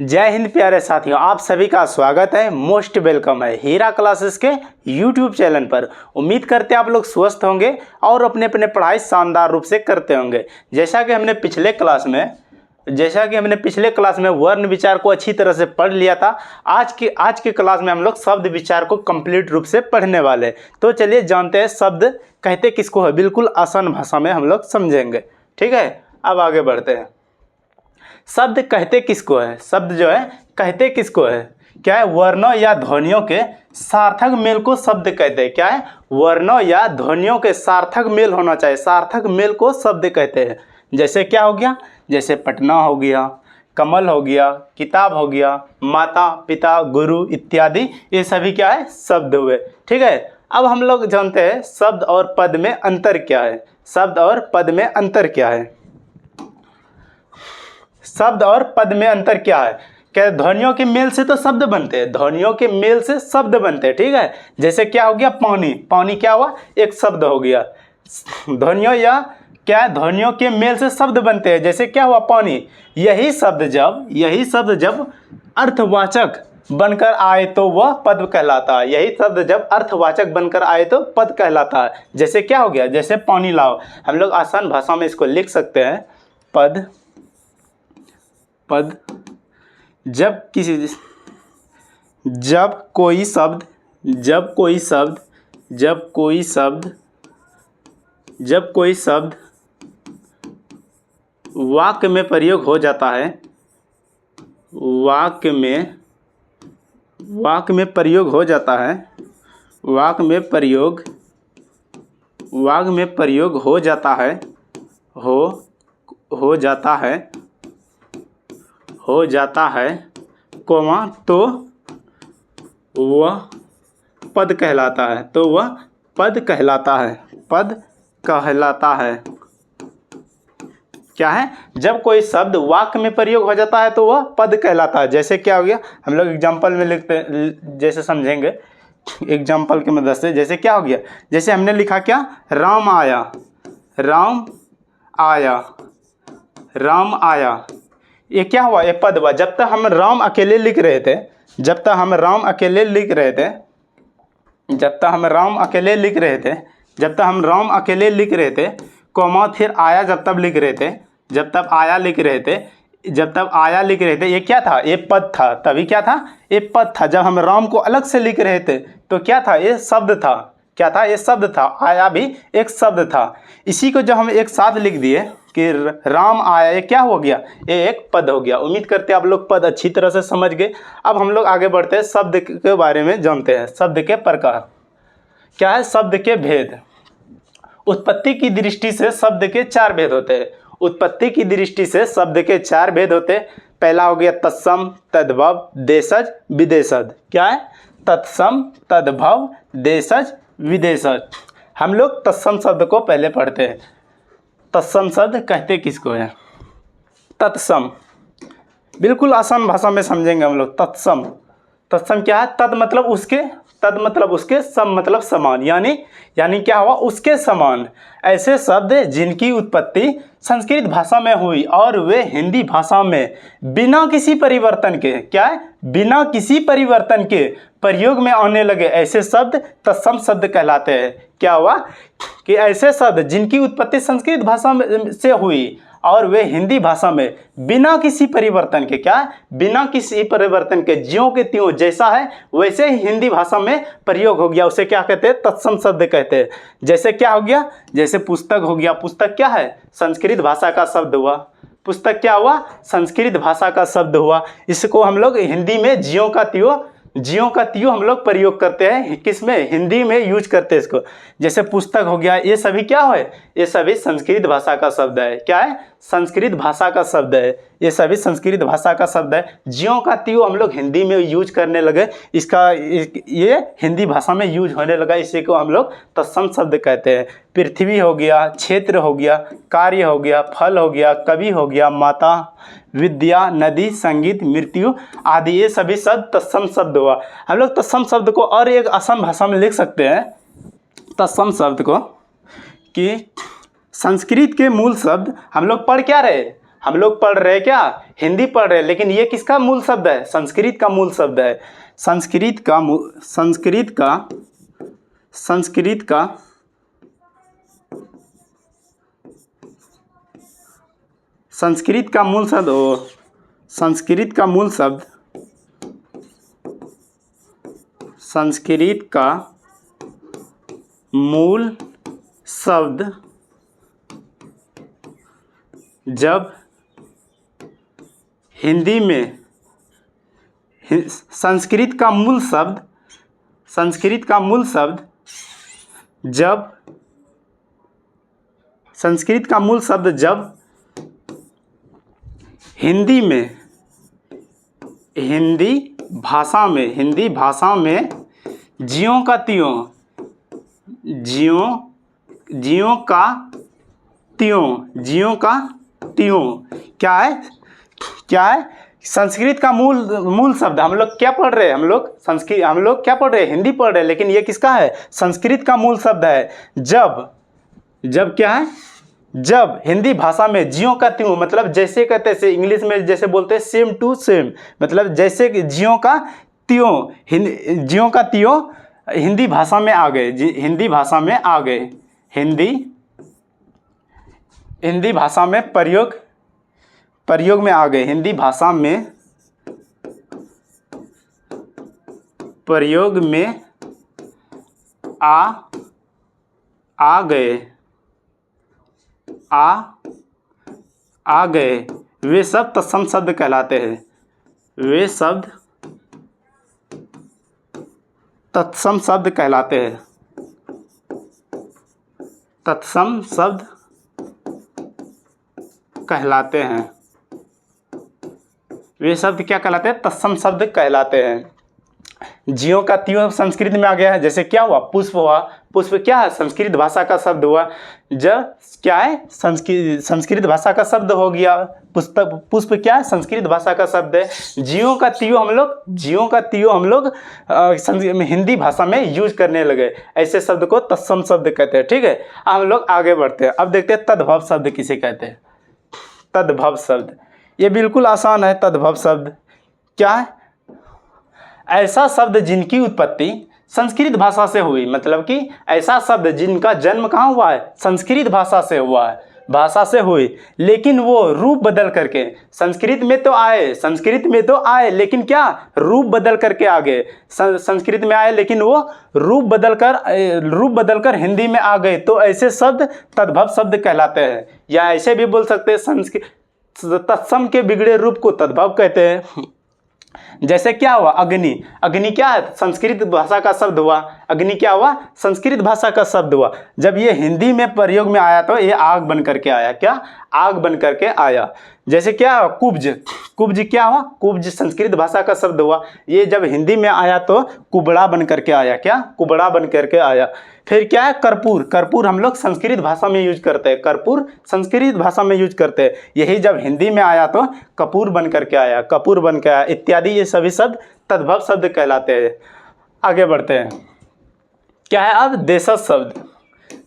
जय हिंद प्यारे साथियों, आप सभी का स्वागत है। मोस्ट वेलकम है हीरा क्लासेस के यूट्यूब चैनल पर। उम्मीद करते हैं आप लोग स्वस्थ होंगे और अपने अपने पढ़ाई शानदार रूप से करते होंगे। जैसा कि हमने पिछले क्लास में वर्ण विचार को अच्छी तरह से पढ़ लिया था। आज के क्लास में हम लोग शब्द विचार को कंप्लीट रूप से पढ़ने वाले। तो चलिए जानते हैं शब्द कहते किसको है। बिल्कुल आसान भाषा में हम लोग समझेंगे, ठीक है। अब आगे बढ़ते हैं। शब्द कहते किसको है? शब्द जो है कहते किसको है? क्या है? वर्णों या ध्वनियों के सार्थक मेल को शब्द कहते हैं। क्या है? वर्णों या ध्वनियों के सार्थक मेल होना चाहिए। सार्थक मेल को शब्द कहते हैं। जैसे क्या हो गया? जैसे पटना हो गया, कमल हो गया, किताब हो गया, माता पिता गुरु इत्यादि, ये सभी क्या है? शब्द हुए, ठीक है। अब हम लोग जानते हैं शब्द और पद में अंतर क्या है। शब्द और पद में अंतर क्या है? शब्द और पद में अंतर क्या है? क्या ध्वनियों के मेल से तो शब्द बनते हैं, ध्वनियों के मेल से शब्द बनते हैं, ठीक है। जैसे क्या हो गया? पानी, पानी क्या हुआ? एक शब्द हो गया। ध्वनियों या क्या है? ध्वनियों के मेल से शब्द बनते हैं। जैसे क्या हुआ? पानी। यही शब्द जब अर्थवाचक बनकर आए तो वह पद कहलाता है। यही शब्द जब अर्थवाचक बनकर आए तो पद कहलाता है। जैसे क्या हो गया? जैसे पानी लाओ। हम लोग आसान भाषा में इसको लिख सकते हैं। पद जब कोई शब्द वाक्य में प्रयोग हो जाता है, वाक्य में प्रयोग हो जाता है, कोमा, तो वह पद कहलाता है। क्या है? जब कोई शब्द वाक्य में प्रयोग हो जाता है तो वह पद कहलाता है। जैसे क्या हो गया? हम लोग एग्जाम्पल में लिखते, जैसे समझेंगे एग्जाम्पल की मदद से। जैसे क्या हो गया? जैसे हमने लिखा क्या? राम आया। ये क्या हुआ? ये पद हुआ। जब तक हम राम अकेले लिख रहे थे, जब तक हम राम अकेले लिख रहे थे, कोमा फिर आया जब तक आया लिख रहे थे, ये क्या था? ये पद था। तभी क्या था? ये पद था। जब हम राम को अलग से लिख रहे थे तो क्या था? ये शब्द था। क्या था? ये शब्द था। आया भी एक शब्द था। इसी को जब हम एक साथ लिख दिए कि राम आया, ये क्या हो गया? ये एक पद हो गया। उम्मीद करते हैं आप लोग पद अच्छी तरह से समझ गए। अब हम लोग आगे बढ़ते हैं, शब्द के बारे में जानते हैं। शब्द के प्रकार क्या है? शब्द के भेद। उत्पत्ति की दृष्टि से शब्द के 4 भेद होते हैं। पहला हो गया तत्सम, तद्भव, देशज, विदेशज। क्या है? तत्सम, तद्भव, देशज, विदेशज। हम लोग तत्सम शब्द को पहले पढ़ते हैं। तत्सम शब्द कहते किसको है? तत्सम बिल्कुल आसान भाषा में समझेंगे हम लोग। तत्सम क्या है? तद मतलब उसके, सम मतलब समान, यानी क्या हुआ? उसके समान। ऐसे शब्द जिनकी उत्पत्ति संस्कृत भाषा में हुई और वे हिंदी भाषा में बिना किसी परिवर्तन के, क्या है? बिना किसी परिवर्तन के प्रयोग में आने लगे, ऐसे शब्द तत्सम शब्द कहलाते हैं। क्या हुआ? कि ऐसे शब्द जिनकी उत्पत्ति संस्कृत भाषा से हुई और वे हिंदी भाषा में बिना किसी परिवर्तन के, क्या है? बिना किसी परिवर्तन के, ज्यों के त्यों जैसा है वैसे ही हिंदी भाषा में प्रयोग हो गया, उसे क्या कहते हैं? तत्सम शब्द कहते हैं। जैसे क्या हो गया? जैसे पुस्तक हो गया। पुस्तक क्या है? संस्कृत भाषा का शब्द हुआ। पुस्तक क्या हुआ? संस्कृत भाषा का शब्द हुआ। इसको हम लोग हिंदी में ज्यों का त्यों हम लोग प्रयोग करते हैं। किसमें? हिंदी में यूज करते हैं इसको। जैसे पुस्तक हो गया, ये सभी क्या है? ये सभी संस्कृत भाषा का शब्द है। क्या है? संस्कृत भाषा का शब्द है। ये सभी संस्कृत भाषा का शब्द है। ज्यों का त्यों हम लोग हिंदी में यूज करने लगे, ये हिंदी भाषा में यूज होने लगा, इसी को हम लोग तत्सम शब्द कहते हैं। पृथ्वी हो गया, क्षेत्र हो गया, कार्य हो गया, फल हो गया, कवि हो गया, माता, विद्या, नदी, संगीत, मृत्यु आदि, ये सभी शब्द तत्सम शब्द हुआ। हम लोग तत्सम शब्द को और एक आसान भाषा में लिख सकते हैं। तत्सम शब्द को कि संस्कृत के मूल शब्द हम लोग पढ़ क्या रहे? हम लोग पढ़ रहे हैं क्या, हिंदी पढ़ रहे हैं, लेकिन ये किसका मूल शब्द है, संस्कृत का मूल शब्द है। संस्कृत का मूल शब्द संस्कृत का मूल शब्द जब हिंदी में संस्कृत का मूल शब्द जब हिंदी भाषा में ज्यों का त्यों क्या है संस्कृत का मूल शब्द। हम लोग क्या पढ़ रहे हैं, हम लोग क्या पढ़ रहे हैं, हिंदी पढ़ रहे हैं, लेकिन ये किसका है, संस्कृत का मूल शब्द है। जब क्या है, जब हिंदी भाषा में ज्यों का त्यों, मतलब जैसे कहते हैं, इंग्लिश में जैसे बोलते हैं सेम टू सेम, मतलब जैसे ज्यों का त्यों हिंदी भाषा में आ गए, हिंदी भाषा में प्रयोग में आ गए, हिंदी भाषा में प्रयोग में आ गए वे सब तत्सम शब्द कहलाते हैं। वे शब्द तत्सम शब्द कहलाते हैं। तत्सम शब्द कहलाते हैं। वे शब्द क्या कहलाते हैं, तत्सम शब्द कहलाते हैं। ज्यों का त्यों संस्कृत में आ गया है, जैसे क्या हुआ, पुष्प हुआ, पुष्प क्या है, संस्कृत भाषा का शब्द हुआ। जब क्या है, संस्कृत भाषा का शब्द हो गया, पुष्प क्या है, संस्कृत भाषा का शब्द है। ज्यों का त्यों हम लोग हिंदी भाषा में यूज करने लगे, ऐसे शब्द को तत्सम शब्द कहते हैं। ठीक है, हम लोग आगे बढ़ते हैं। अब देखते हैं तद्भव शब्द किसे कहते हैं। तद्भव शब्द, ये बिल्कुल आसान है। तद्भव शब्द क्या है, ऐसा शब्द जिनकी उत्पत्ति संस्कृत भाषा से हुई, मतलब कि ऐसा शब्द जिनका जन्म कहाँ हुआ है, संस्कृत भाषा से हुआ है, भाषा से हुई, लेकिन वो रूप बदल करके संस्कृत में तो आए लेकिन क्या, रूप बदल करके आ गए। संस्कृत में आए लेकिन वो रूप बदल कर हिंदी में आ गए, तो ऐसे शब्द तद्भव शब्द कहलाते हैं। या ऐसे भी बोल सकते हैं, तत्सम के बिगड़े रूप को तद्भव कहते हैं। जैसे क्या हुआ, अग्नि क्या है, संस्कृत भाषा का शब्द हुआ। अग्नि क्या हुआ, संस्कृत भाषा का शब्द हुआ। जब ये हिंदी में प्रयोग में आया तो ये आग बन करके आया। क्या, आग बन करके आया। जैसे क्या, कुब्ज क्या हुआ, कुब्ज संस्कृत भाषा का शब्द हुआ। ये जब हिंदी में आया तो कुबड़ा बन करके आया। क्या, कुबड़ा बन करके आया। फिर क्या है, कर्पूर हम लोग संस्कृत भाषा में यूज करते हैं। कर्पूर संस्कृत भाषा में यूज करते हैं। यही जब हिंदी में आया तो कपूर बन करके आया, कपूर बन के आया इत्यादि। ये सभी शब्द तद्भव शब्द कहलाते हैं। आगे बढ़ते हैं। क्या है अब, देशज शब्द।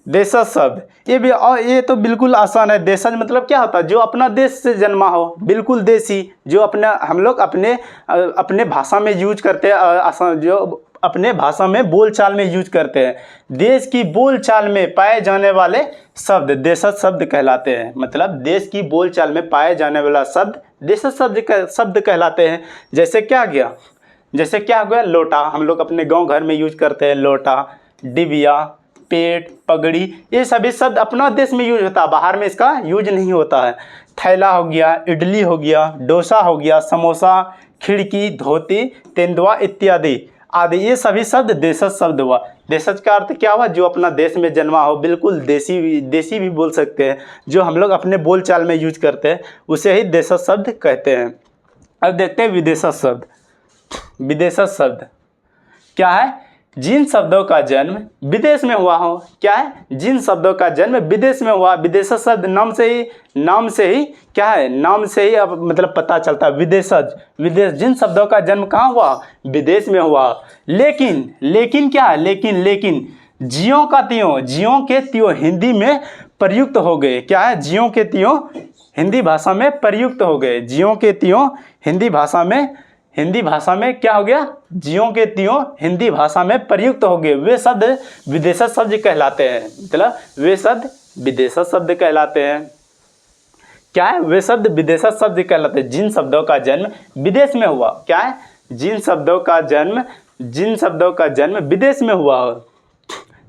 देशज शब्द ये तो बिल्कुल आसान है। देशज मतलब क्या होता है, जो अपना देश से जन्मा हो, बिल्कुल देसी, जो हम लोग अपने भाषा में यूज करते हैं, जो अपने भाषा में बोलचाल में यूज करते हैं। देश की बोलचाल में पाए जाने वाले शब्द देशज शब्द कहलाते हैं। मतलब देश की बोलचाल में पाए जाने वाला शब्द देशज शब्द कहलाते हैं। जैसे क्या हो गया, लोटा, हम लोग अपने गांव घर में यूज करते हैं। लोटा, डिबिया, पेट, पगड़ी, ये सभी शब्द अपना देश में यूज होता है, बाहर में इसका यूज नहीं होता है। थैला हो गया, इडली हो गया, डोसा हो गया, समोसा, खिड़की, धोती, तेंदुआ इत्यादि आदि, ये सभी शब्द देशज शब्द हुआ। देशज का अर्थ क्या हुआ, जो अपना देश में जन्मा हो, बिल्कुल देसी भी बोल सकते हैं, जो हम लोग अपने बोलचाल में यूज करते हैं, उसे ही देशज शब्द कहते हैं। अब देखते हैं विदेशज शब्द। विदेशज शब्द क्या है, जिन शब्दों का जन्म विदेश में हुआ हो। क्या है, जिन शब्दों का जन्म विदेश में हुआ। विदेशज शब्द नाम से ही क्या है, नाम से ही अब मतलब पता चलता है। विदेश, जिन शब्दों का जन्म कहाँ हुआ, विदेश में हुआ। लेकिन क्या है, लेकिन ज्यों के त्यों हिंदी में प्रयुक्त हो गए। क्या है, ज्यों के त्यों हिंदी भाषा में प्रयुक्त हो गए। ज्यों के त्यों हिंदी भाषा में क्या हो गया, ज्यों के त्यों हिंदी भाषा में प्रयुक्त हो गए। वे शब्द विदेशज शब्द कहलाते हैं, मतलब वे शब्द विदेशज शब्द कहलाते हैं। क्या है, वे शब्द विदेशज शब्द कहलाते हैं जिन शब्दों का जन्म विदेश में हुआ। क्या है, जिन शब्दों का जन्म विदेश में हुआ हो,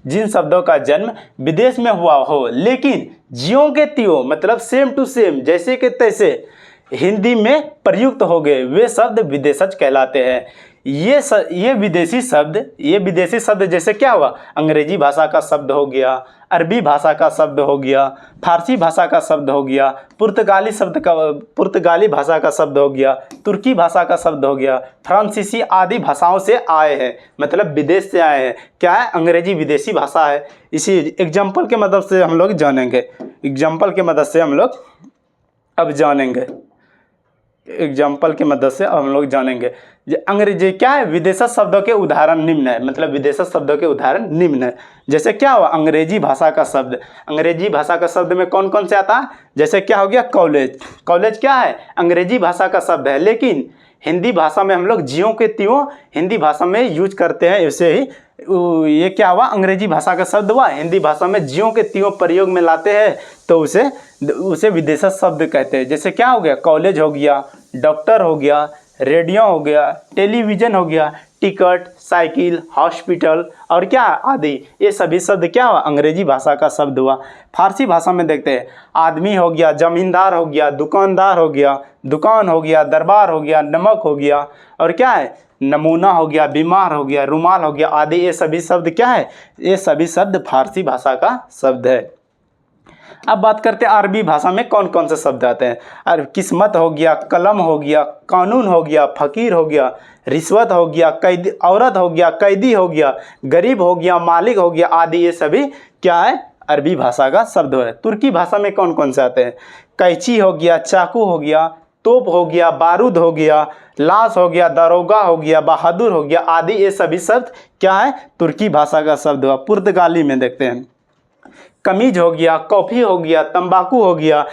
जिन शब्दों का जन्म विदेश में हुआ हो, लेकिन ज्यों के त्यों मतलब सेम टू सेम जैसे के तैसे हिंदी में प्रयुक्त हो गए, वे शब्द विदेशज कहलाते हैं। ये विदेशी शब्द जैसे क्या हुआ, अंग्रेजी भाषा का शब्द हो गया, अरबी भाषा का शब्द हो गया, फारसी भाषा का शब्द हो गया, पुर्तगाली भाषा का शब्द हो गया, तुर्की भाषा का शब्द हो गया, फ्रांसीसी आदि भाषाओं से आए हैं, मतलब विदेश से आए हैं। क्या है, अंग्रेजी विदेशी भाषा है। इसी एग्जाम्पल के मदद से हम लोग जानेंगे, अंग्रेजी क्या है, विदेशज शब्दों के उदाहरण निम्न है, मतलब विदेशज शब्दों के उदाहरण निम्न है। जैसे क्या हुआ, अंग्रेजी भाषा का शब्द में कौन कौन से आता है, जैसे क्या हो गया, कॉलेज क्या है, अंग्रेजी भाषा का शब्द है, लेकिन हिंदी भाषा में हम लोग ज्यों के त्यों हिंदी भाषा में यूज करते हैं। ऐसे ही ये क्या हुआ, अंग्रेजी भाषा का शब्द हुआ, हिंदी भाषा में ज्यों के त्यों प्रयोग में लाते हैं तो उसे विदेशज शब्द कहते हैं। जैसे क्या हो गया, कॉलेज हो गया, डॉक्टर हो गया, रेडियो हो गया, टेलीविज़न हो गया, टिकट, साइकिल, हॉस्पिटल और क्या आदि, ये सभी शब्द क्या हुआ, अंग्रेजी भाषा का शब्द हुआ। फारसी भाषा में देखते हैं, आदमी हो गया, जमींदार हो गया, दुकानदार हो गया, दुकान हो गया, दरबार हो गया, नमक हो गया और क्या है, नमूना हो गया, बीमार हो गया, रुमाल हो गया आदि, ये सभी शब्द क्या है, ये सभी शब्द फारसी भाषा का शब्द है। अब बात करते हैं अरबी भाषा में कौन कौन से शब्द आते हैं। किस्मत हो गया, कलम हो गया, कानून हो गया, फकीर हो गया, रिश्वत हो गया, कैदी, औरत हो गया, कैदी हो गया, गरीब हो गया, मालिक हो गया आदि, ये सभी क्या है, अरबी भाषा का शब्द है। तुर्की भाषा में कौन कौन से आते हैं, कैंची हो गया, चाकू हो गया, तोप हो गया, बारूद हो गया, लाश हो गया, दरोगा हो गया, बहादुर हो गया आदि, ये सभी शब्द क्या है, तुर्की भाषा का शब्द हुआ। पुर्तगाली में देखते हैं, कमीज हो गया, कॉफ़ी हो गया, तंबाकू हो गया,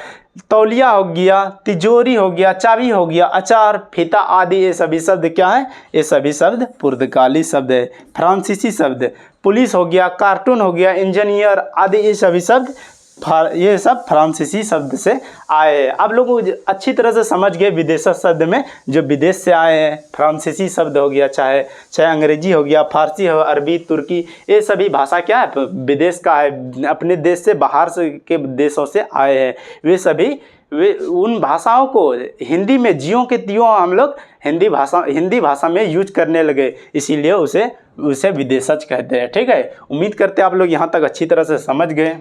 तौलिया हो गया, तिजोरी हो गया, चाबी हो गया, अचार, फीता आदि, ये सभी शब्द क्या है, ये सभी शब्द पुर्तगाली शब्द है। फ्रांसीसी शब्द, पुलिस हो गया, कार्टून हो गया, इंजीनियर आदि, ये सभी शब्द ये सब फ्रांसीसी शब्द से आए हैं। आप लोग अच्छी तरह से समझ गए विदेशज शब्द में जो विदेश से आए हैं, फ्रांसीसी शब्द हो गया, चाहे अंग्रेजी हो गया, फारसी हो, अरबी, तुर्की, ये सभी भाषा क्या है, विदेश का है, अपने देश से बाहर से के देशों से आए हैं। वे उन भाषाओं को हिंदी में ज्यों के त्यों हम लोग हिंदी भाषा में यूज करने लगे, इसीलिए उसे विदेशज कहते हैं। ठीक है, उम्मीद करते हैं आप लोग यहाँ तक अच्छी तरह से समझ गए।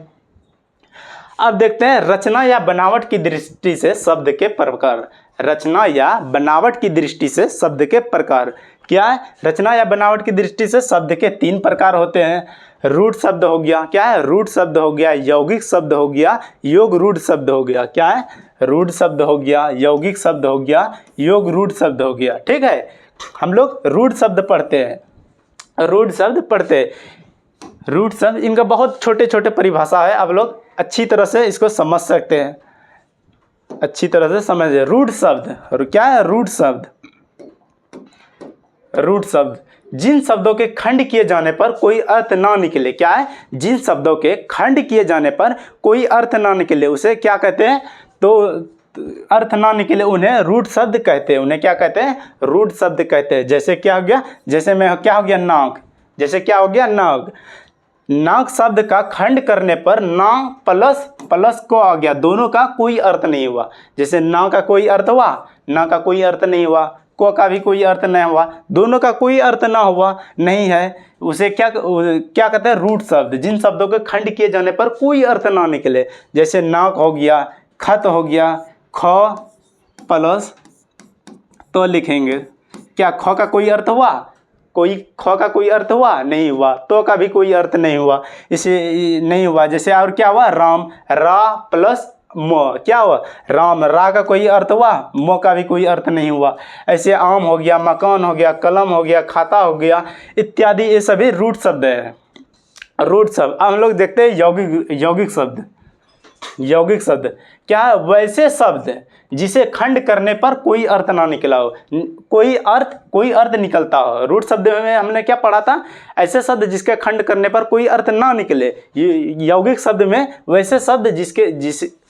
अब देखते हैं रचना या बनावट की दृष्टि से शब्द के प्रकार। रचना या बनावट की दृष्टि से शब्द के प्रकार क्या है, रचना या बनावट की दृष्टि से शब्द के 3 प्रकार होते हैं। रूढ़ शब्द हो गया, क्या है, रूढ़ शब्द हो गया, यौगिक शब्द हो गया, योग रूढ़ शब्द हो गया। क्या है, रूढ़ शब्द हो गया, यौगिक शब्द हो गया, योग रूढ़ शब्द हो गया। ठीक है, हम लोग रूढ़ शब्द पढ़ते हैं, रूढ़ शब्द इनका बहुत छोटे छोटे परिभाषा है, आप लोग अच्छी तरह से इसको समझ सकते हैं, अच्छी तरह से समझिए। रूढ़ शब्द और क्या है, रूढ़ शब्द जिन शब्दों के खंड किए जाने पर कोई अर्थ ना निकले। क्या है, जिन शब्दों के खंड किए जाने पर कोई अर्थ ना निकले उसे क्या कहते हैं, तो अर्थ ना निकले उन्हें रूढ़ शब्द कहते हैं। उन्हें क्या कहते हैं, रूढ़ शब्द कहते हैं। जैसे क्या हो गया, जैसे में क्या हो गया, नाक, जैसे क्या हो गया, नाक। नाक शब्द का खंड करने पर ना प्लस को आ गया, दोनों का कोई अर्थ नहीं हुआ। जैसे ना का कोई अर्थ हुआ, ना का कोई अर्थ नहीं हुआ, को का भी कोई अर्थ नहीं हुआ, दोनों का कोई अर्थ ना हुआ नहीं है, उसे क्या कहते हैं, रूढ़ शब्द। जिन शब्दों के खंड किए जाने पर कोई अर्थ ना निकले, जैसे नाक हो गया, खत हो गया, ख प्लस तो लिखेंगे, क्या ख का कोई अर्थ हुआ, ख का कोई अर्थ हुआ नहीं हुआ, तो का भी कोई अर्थ नहीं हुआ, इसे नहीं हुआ। जैसे और क्या हुआ, राम, रा प्लस म, क्या हुआ, राम, रा का कोई अर्थ हुआ, म का भी कोई अर्थ नहीं हुआ। ऐसे आम हो गया, मकान हो गया, कलम हो गया, खाता हो गया इत्यादि, ये सभी रूढ़ शब्द है, रूढ़ शब्द। हम लोग देखते हैं यौगिक शब्द। क्या है, वैसे शब्द जिसे खंड करने पर कोई अर्थ ना निकला हो, कोई अर्थ निकलता हो। रूट शब्द में हमने क्या पढ़ा था, ऐसे शब्द जिसके खंड करने पर कोई अर्थ ना निकले। यौगिक शब्द में वैसे शब्द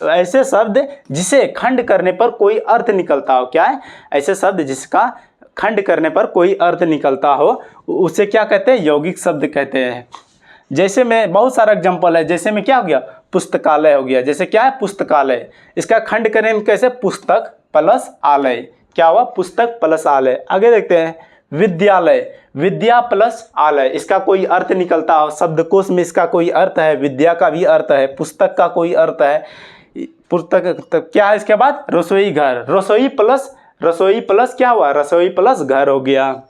ऐसे शब्द जिसे खंड करने पर कोई अर्थ निकलता हो। क्या है, ऐसे शब्द जिसका खंड करने पर कोई अर्थ निकलता हो, उसे क्या कहते हैं, यौगिक शब्द कहते हैं। जैसे में बहुत सारा एग्जांपल है, जैसे में क्या हो गया, पुस्तकालय हो गया। जैसे क्या है, पुस्तकालय, इसका खंड करें कैसे, पुस्तक प्लस आलय, क्या हुआ, पुस्तक प्लस आलय। आगे देखते हैं, विद्यालय, विद्या प्लस आलय, इसका कोई अर्थ निकलता हो, शब्दकोश में इसका कोई अर्थ है, विद्या का भी अर्थ है, पुस्तक का कोई अर्थ है, पुस्तक तो क्या है। इसके बाद रसोई घर, रसोई प्लस क्या हुआ, रसोई प्लस घर हो गया।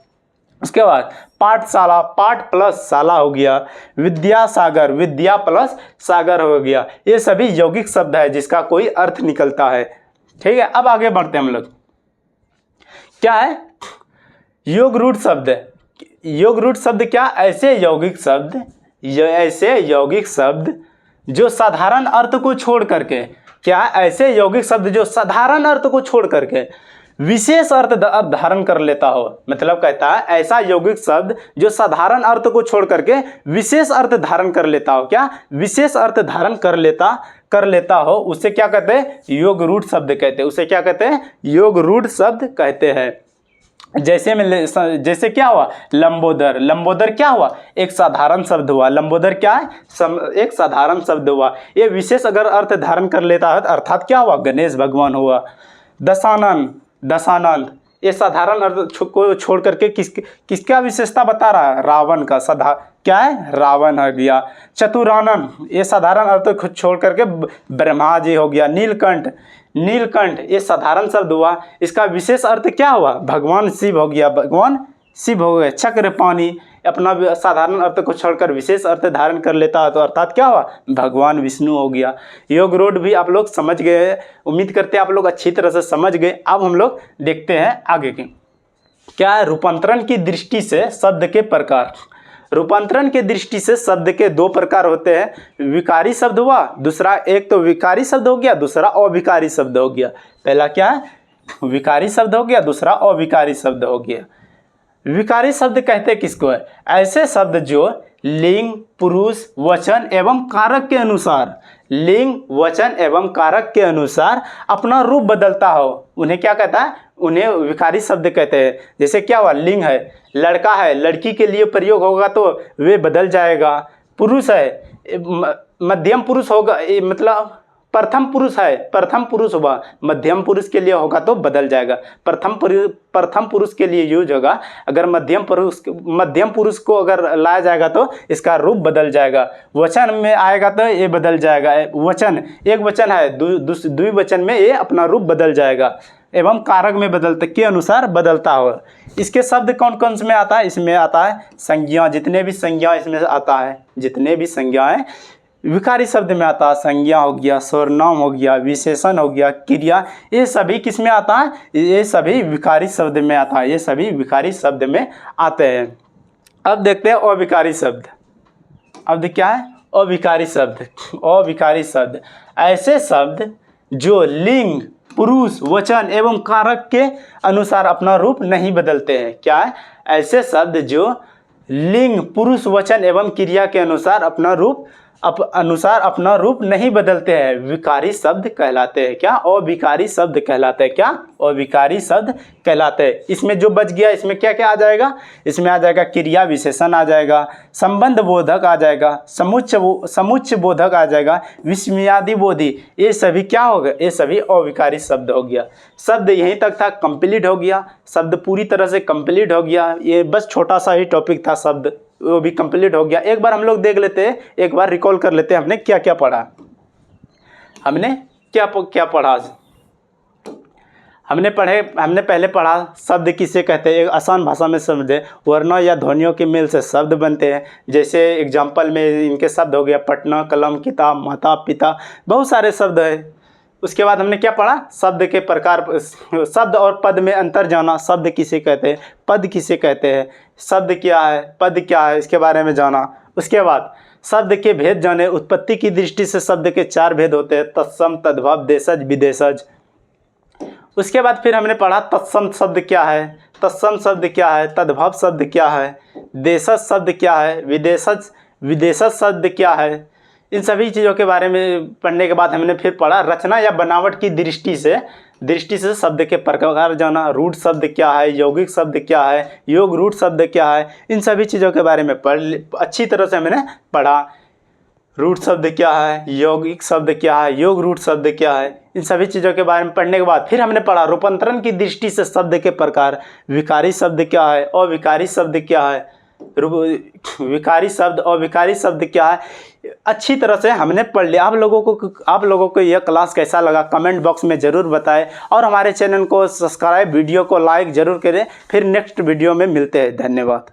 उसके बाद पाठशाला, पाठ प्लस शाला हो गया। विद्यासागर, विद्या प्लस सागर हो गया। ये सभी यौगिक शब्द है जिसका कोई अर्थ निकलता है। ठीक है, अब आगे बढ़ते हैं हम लोग। क्या है, योग रूट शब्द। योग रूट शब्द क्या, ऐसे यौगिक शब्द जो साधारण अर्थ को छोड़ करके, क्या ऐसे यौगिक शब्द जो साधारण अर्थ को छोड़ करके विशेष अर्थ धारण कर लेता हो। मतलब कहता है ऐसा यौगिक शब्द जो साधारण अर्थ को छोड़ करके विशेष अर्थ धारण कर लेता हो। क्या, विशेष अर्थ धारण कर लेता हो, उसे क्या कहते हैं, योग रूट शब्द कहते हैं। उसे क्या कहते हैं, योग रूट शब्द कहते हैं। जैसे क्या हुआ, लंबोदर, लंबोदर क्या हुआ, एक साधारण शब्द हुआ। लंबोदर क्या है, एक साधारण शब्द हुआ। ये विशेष अगर अर्थ धारण कर लेता है अर्थात क्या हुआ, गणेश भगवान हुआ। दशानंद, ये साधारण अर्थ को छोड़ करके किसका विशेषता बता रहा है, रावण का। क्या है, रावण हो गया। चतुरानन, ये साधारण अर्थ को छोड़ करके ब्रह्मा जी हो गया। नीलकंठ, ये साधारण शब्द हुआ, इसका विशेष अर्थ क्या हुआ, भगवान शिव हो गया, भगवान शिव हो गए। चक्रपाणि, अपना साधारण अर्थ को छोड़कर विशेष अर्थ धारण कर लेता है तो अर्थात क्या हुआ, भगवान विष्णु हो गया। योग रूट भी आप लोग समझ गए हैं, उम्मीद करते हैं आप लोग अच्छी तरह से समझ गए। अब हम लोग देखते हैं आगे की। क्या है, रूपांतरण की दृष्टि से शब्द के प्रकार। रूपांतरण के दृष्टि से शब्द के दो प्रकार होते हैं। विकारी शब्द हुआ, दूसरा, एक तो विकारी शब्द हो गया, दूसरा अविकारी शब्द हो गया। पहला क्या है, विकारी शब्द हो गया, दूसरा अविकारी शब्द हो गया। विकारी शब्द कहते किसको है, ऐसे शब्द जो लिंग, पुरुष, वचन एवं कारक के अनुसार, लिंग, वचन एवं कारक के अनुसार अपना रूप बदलता हो, उन्हें क्या कहता है, उन्हें विकारी शब्द कहते हैं। जैसे क्या हुआ, लिंग है, लड़का है, लड़की के लिए प्रयोग होगा तो वे बदल जाएगा। पुरुष है, मध्यम पुरुष होगा, मतलब प्रथम पुरुष है, प्रथम पुरुष हुआ, मध्यम पुरुष के लिए होगा तो बदल जाएगा। प्रथम पुरुष के लिए यूज होगा, अगर मध्यम पुरुष को अगर लाया जाएगा तो इसका रूप बदल जाएगा। वचन में आएगा तो ये बदल जाएगा। वचन, एक वचन है, द्विवचन में ये अपना रूप बदल जाएगा। एवं कारक में बदलते के अनुसार बदलता हो। इसके शब्द कौन कौन से में आता है, इसमें आता है संज्ञा, जितने भी संज्ञा इसमें आता है, जितने भी संज्ञाएं विकारी शब्द में आता है, संज्ञा हो गया, सर्वनाम हो गया, विशेषण हो गया, क्रिया, ये सभी किस में आता है, ये सभी विकारी शब्द में आता है, ये सभी विकारी शब्द में आते हैं। अब देखते हैं अविकारी शब्द। अब क्या है, अविकारी शब्द। अविकारी शब्द ऐसे शब्द जो लिंग, पुरुष, वचन एवं कारक के अनुसार अपना रूप नहीं बदलते हैं। क्या है, ऐसे शब्द जो लिंग, पुरुष, वचन एवं क्रिया के अनुसार अपना रूप नहीं बदलते हैं, विकारी शब्द कहलाते हैं। क्या, अविकारी शब्द कहलाते हैं। क्या, अविकारी शब्द कहलाते हैं। इसमें जो बच गया, इसमें क्या क्या आ जाएगा, इसमें आ जाएगा क्रिया विशेषण आ जाएगा, संबंध बोधक आ जाएगा, समुच्चय बोधक आ जाएगा, विस्मयादि बोधि, ये सभी क्या हो गए, ये सभी अविकारी शब्द हो गया। शब्द यहीं तक था, कंप्लीट हो गया, शब्द पूरी तरह से कंप्लीट हो गया। ये बस छोटा सा ही टॉपिक था, शब्द वो भी कंप्लीट हो गया। एक बार हम लोग देख लेते हैं, एक बार रिकॉल कर लेते हैं हमने क्या क्या पढ़ा। हमने क्या पढ़ा, हमने पहले पढ़ा शब्द किसे कहते हैं, एक आसान भाषा में समझे। वर्णों या ध्वनियों के मेल से शब्द बनते हैं। जैसे एग्जाम्पल में इनके शब्द हो गया पटना, कलम, किताब, माता, पिता, बहुत सारे शब्द है। उसके बाद हमने क्या पढ़ा, शब्द के प्रकार, शब्द और पद में अंतर जाना, शब्द किसे कहते हैं, पद किसे कहते हैं, शब्द क्या है, पद क्या है, इसके बारे में जाना। उसके बाद शब्द के भेद जाने। उत्पत्ति की दृष्टि से शब्द के 4 भेद होते हैं, तत्सम, तद्भव, देशज, विदेशज। उसके बाद फिर हमने पढ़ा तत्सम शब्द क्या है, तत्सम शब्द क्या है, तद्भव शब्द क्या है, देशज शब्द क्या है, विदेशज शब्द क्या है। इन सभी चीज़ों के बारे में पढ़ने के बाद हमने फिर पढ़ा रचना या बनावट की दृष्टि से शब्द के प्रकार जाना। रूढ़ शब्द क्या है, यौगिक शब्द क्या है, योग रूढ़ शब्द क्या है। इन सभी चीज़ों के बारे में अच्छी तरह से हमने पढ़ा। रूढ़ शब्द क्या है, यौगिक शब्द क्या है, योग रूढ़ शब्द क्या है। इन सभी चीज़ों के बारे में पढ़ने के बाद फिर हमने पढ़ा रूपांतरण की दृष्टि से शब्द के प्रकार। विकारी शब्द क्या है, अविकारी शब्द क्या है, विकारी शब्द और विकारी शब्द क्या है। अच्छी तरह से हमने पढ़ लिया। आप लोगों को यह क्लास कैसा लगा कमेंट बॉक्स में ज़रूर बताएं और हमारे चैनल को सब्सक्राइब, वीडियो को लाइक ज़रूर करें। फिर नेक्स्ट वीडियो में मिलते हैं। धन्यवाद।